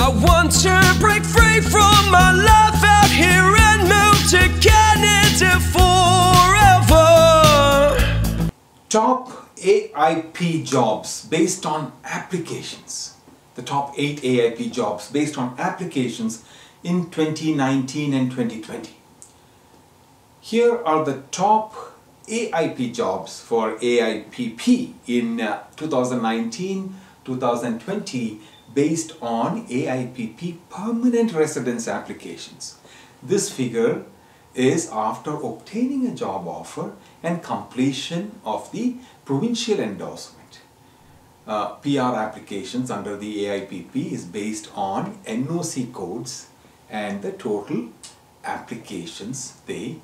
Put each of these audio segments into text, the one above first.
I want to break free from my life out here and move to Canada forever. Top AIP jobs based on applications. The top 8 AIP jobs based on applications in 2019 and 2020. Here are the top AIP jobs for AIPP in 2019-2020 based on AIPP Permanent Residence applications. This figure is after obtaining a job offer and completion of the Provincial endorsement. PR applications under the AIPP is based on NOC codes and the total applications they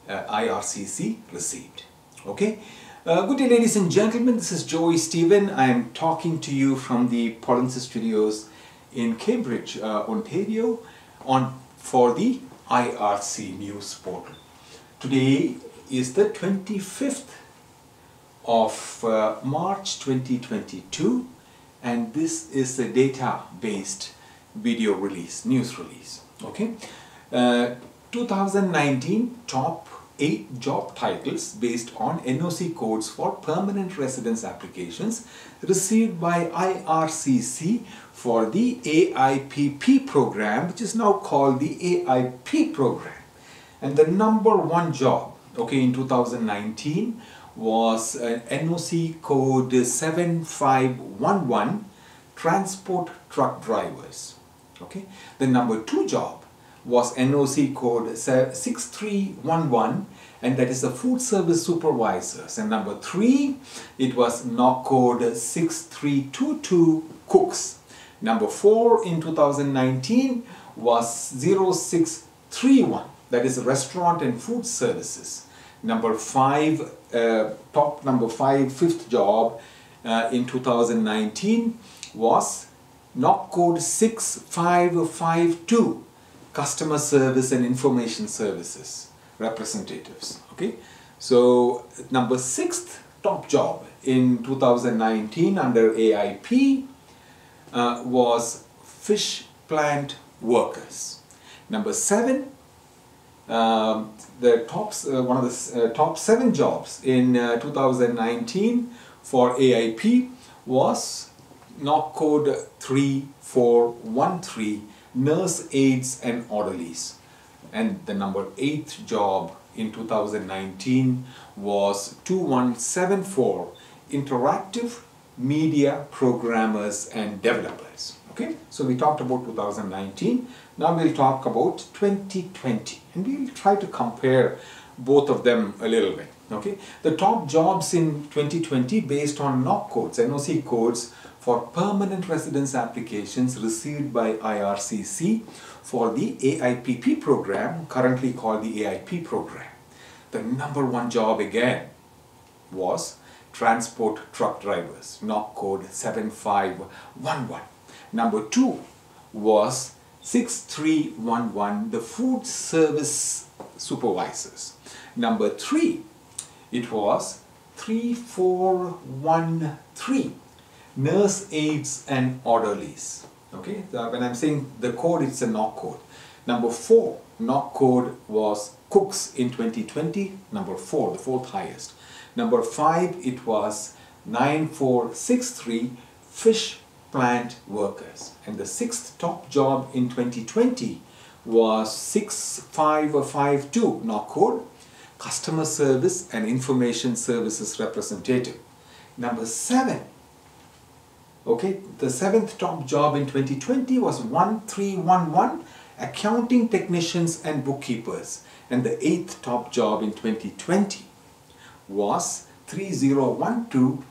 IRCC received. Okay. Good day, ladies and gentlemen. This is Joey Stephen. I am talking to you from the Provincial Studios in Cambridge, Ontario, for the IRC News portal. Today is the 25th of March 2022, and this is the data-based video release, news release. Okay. 2019 top 8 job titles based on NOC codes for permanent residence applications received by IRCC for the AIPP program, which is now called the AIP program. And the number 1 job, okay, in 2019 was NOC code 7511, transport truck drivers. Okay, the number 2 job was NOC code 6311, and that is the food service supervisors. And number 3, it was NOC code 6322, cooks. Number 4 in 2019 was 0631, that is restaurant and food services. Number 5, fifth job in 2019 was NOC code 6552, customer service and information services representatives. Okay, so number 6th top job in 2019 under AIP was fish plant workers. Number 7, the one of the top 7 jobs in 2019 for AIP was NOC code 3413, nurse aides and orderlies. And the number 8th job in 2019 was 2174, interactive media programmers and developers. Okay, so we talked about 2019. Now we'll talk about 2020, and we'll try to compare both of them a little bit. Okay, the top jobs in 2020 based on NOC codes, NOC codes for permanent residence applications received by IRCC for the AIPP program, currently called the AIP program. The number 1 job again was transport truck drivers, NOC code 7511. Number 2 was 6311, the food service supervisors. Number 3, it was 3413, nurse aides and orderlies. Okay, when I'm saying the code, it's a NOC code. Number 4 NOC code was cooks in 2020. Number 4, the 4th highest. Number 5, it was 9463, fish plant workers. And the 6th top job in 2020 was 6552, NOC code, customer service and information services representative. Number 7, okay, the 7th top job in 2020 was 1311, accounting technicians and bookkeepers. And the 8th top job in 2020 was 3012,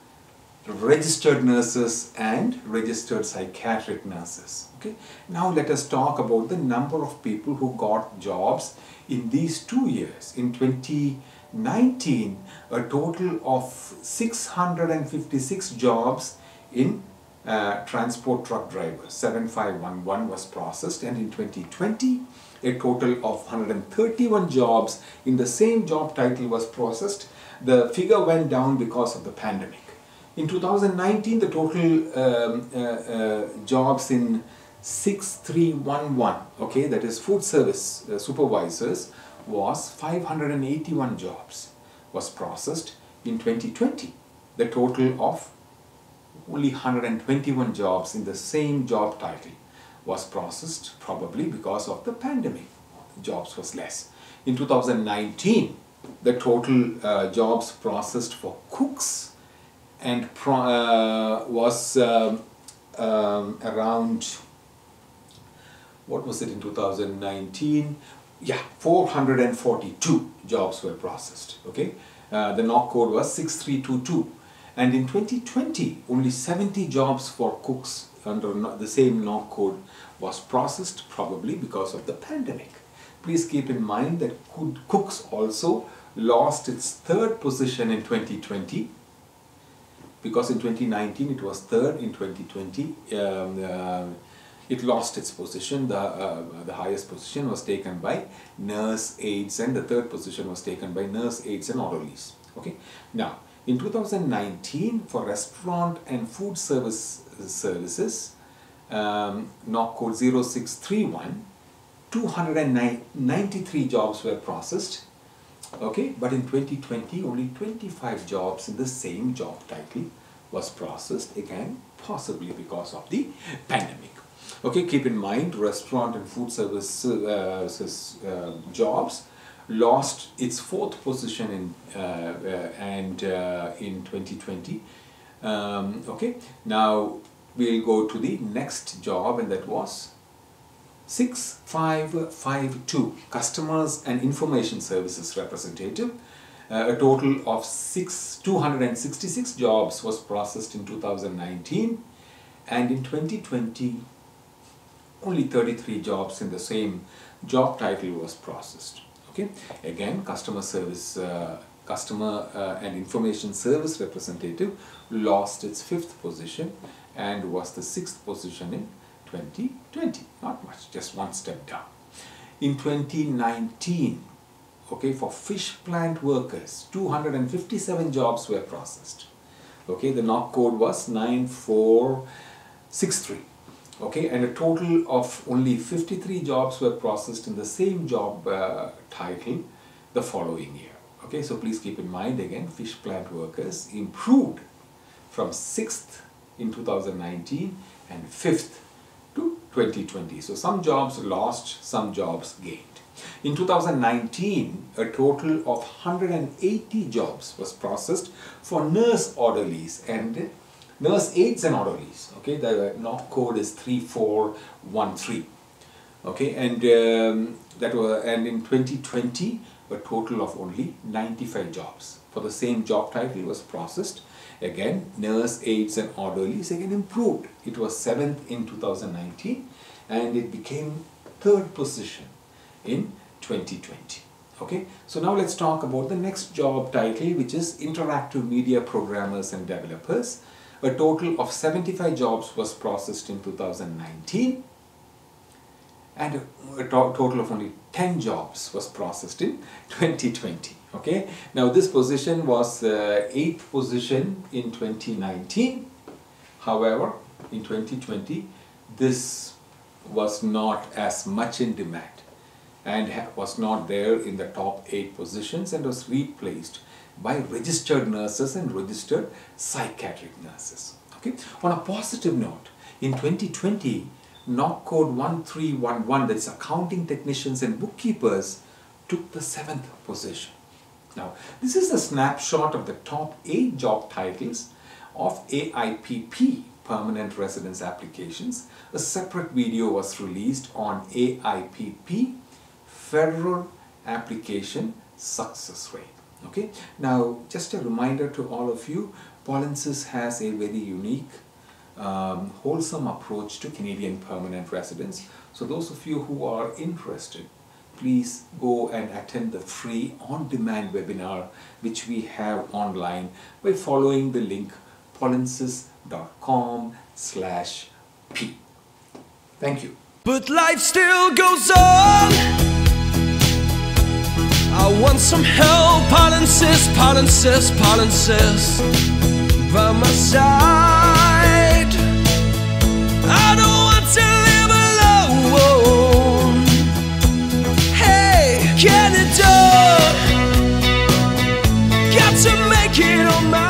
registered nurses and registered psychiatric nurses. Okay, now let us talk about the number of people who got jobs in these 2 years. In 2019, a total of 656 jobs in transport truck drivers, 7511 was processed, and in 2020 a total of 131 jobs in the same job title was processed. The figure went down because of the pandemic. In 2019, the total jobs in 6311, okay, that is food service supervisors, was 581 jobs was processed in 2020. The total of only 121 jobs in the same job title was processed, probably because of the pandemic. Jobs was less. In 2019, the total jobs processed for cooks and was around, what was it in 2019? Yeah, 442 jobs were processed. Okay, the knock code was 6322. And in 2020, only 70 jobs for cooks under the same knock code was processed, probably because of the pandemic. Please keep in mind that cooks also lost its third position in 2020, because in 2019 it was third. In 2020 it lost its position. The highest position was taken by nurse aides, and the third position was taken by nurse aides and orderlies. Okay, now in 2019, for restaurant and food services, knock code 0631, 293 jobs were processed. Okay, but in 2020, only 25 jobs in the same job title was processed, again possibly because of the pandemic. Okay, keep in mind, restaurant and food services jobs lost its fourth position in 2020. Okay, now we'll go to the next job, and that was 6552, Customers and Information Services Representative. A total of 266 jobs was processed in 2019, and in 2020 only 33 jobs in the same job title was processed. Okay, again, customer and information service representative lost its fifth position and was the sixth position in 2020. Not much, just one step down. In 2019, okay, for fish plant workers, 257 jobs were processed. Okay, the knock code was 9463. Okay, and a total of only 53 jobs were processed in the same job title the following year. Okay, so please keep in mind, again, fish plant workers improved from 6th in 2019 and 5th to 2020. So some jobs lost, some jobs gained. In 2019, a total of 180 jobs was processed for nurse orderlies and nurse aides and orderlies. Okay, the knock code is 3413. Okay, and in 2020, a total of only 95 jobs for the same job title was processed. Again, nurse aides and orderlies again improved. It was 7th in 2019 and it became 3rd position in 2020. Okay, so now let's talk about the next job title, which is interactive media programmers and developers. A total of 75 jobs was processed in 2019 and a total of only 10 jobs was processed in 2020. Okay, now this position was 8th position in 2019. However, in 2020, this was not as much in demand and was not there in the top 8 positions and was replaced by registered nurses and registered psychiatric nurses. Okay. On a positive note, in 2020, knock code 1311, that is accounting technicians and bookkeepers, took the 7th position. Now, this is a snapshot of the top 8 job titles of AIPP Permanent Residence applications. A separate video was released on AIPP Federal Application Success Rate. Okay, now just a reminder to all of you, Polinsys has a very unique, wholesome approach to Canadian permanent residence. So those of you who are interested, please go and attend the free on-demand webinar which we have online by following the link polinsys.com/p. Thank you. But life still goes on. I want some help, Polinsys, Polinsys, Polinsys by my side. I don't want to live my